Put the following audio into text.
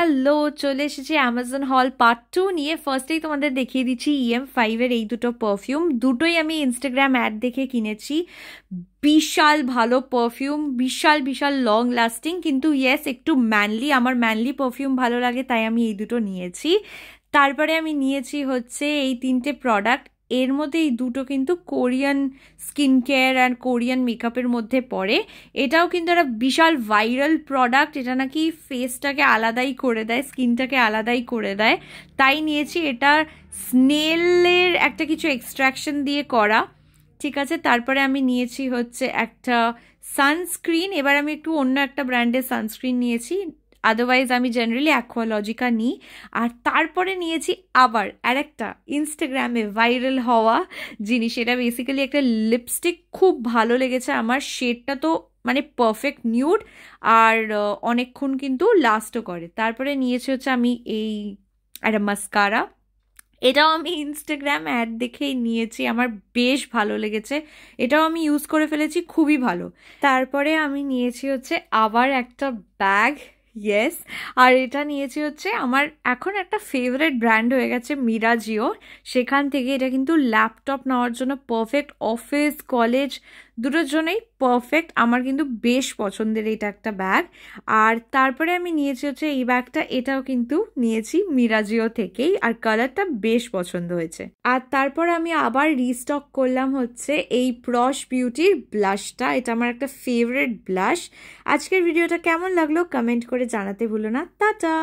Hello, চলে এসেছি Amazon হল পার্ট 2 নিয়ে। ফার্স্টেই তোমাদের দেখিয়ে দিচ্ছি EM5 এর এই দুটো পারফিউম। দুটোই আমি ইনস্টাগ্রাম অ্যাড দেখে কিনেছি। বিশাল ভালো পারফিউম, বিশাল বিশাল লং লাস্টিং, কিন্তু ইয়েস একটু ম্যানলি, আমার ম্যানলি পারফিউম ভালো লাগে, তাই আমি এই দুটো নিয়েছি। তারপরে আমি নিয়েছি হচ্ছে এই তিনটে প্রোডাক্ট। এর মধ্যে এই দুটো কিন্তু কোরিয়ান স্কিন কেয়ার আর কোরিয়ান মেকআপের মধ্যে পড়ে। এটাও কিন্তু একটা বিশাল ভাইরাল প্রোডাক্ট, এটা নাকি ফেসটাকে আলাদাই করে দেয়, স্কিনটাকে আলাদাই করে দেয়, তাই নিয়েছি। এটা স্নেলের একটা কিছু এক্সট্রাকশন দিয়ে করা, ঠিক আছে। তারপরে আমি নিয়েছি হচ্ছে একটা সানস্ক্রিন। এবার আমি একটু অন্য একটা ব্র্যান্ডের সানস্ক্রিন নিয়েছি, আদারওয়াইজ আমি জেনারেলি অ্যাকোয়ালজিকা নিই। আর তারপরে নিয়েছি আবার আরেকটা ইনস্টাগ্রামে ভাইরাল হওয়া জিনিস, এটা বেসিক্যালি একটা লিপস্টিক, খুব ভালো লেগেছে আমার। শেডটা তো মানে পারফেক্ট নিউড, আর অনেকক্ষণ কিন্তু লাস্টও করে। তারপরে নিয়েছি হচ্ছে আমি এই একটা মাস্কারা, এটাও আমি ইনস্টাগ্রাম অ্যাড দেখেই নিয়েছি, আমার বেশ ভালো লেগেছে, এটাও আমি ইউজ করে ফেলেছি, খুবই ভালো। তারপরে আমি নিয়েছি হচ্ছে আবার একটা ব্যাগ, ইয়েস, আর এটা নিয়েছি হচ্ছে আমার এখন একটা ফেভারিট ব্র্যান্ড হয়ে গেছে মিরাজিও, সেখান থেকে। এটা কিন্তু ল্যাপটপ নেওয়ার জন্য পারফেক্ট, অফিস কলেজ দুটোর জন্যই পারফেক্ট, আমার কিন্তু বেশ পছন্দের এটা একটা ব্যাগ। আর তারপরে আমি নিয়েছি হচ্ছে এই ব্যাগটা, এটাও কিন্তু নিয়েছি মিরাজিও থেকেই, আর কালারটা বেশ পছন্দ হয়েছে। আর তারপর আমি আবার রিস্টক করলাম হচ্ছে এই প্রশ বিউটির ব্লাশটা, এটা আমার একটা ফেভারিট ব্লাশ। আজকের ভিডিওটা কেমন লাগলো কমেন্ট করে জানাতে ভুলো না। টাটা।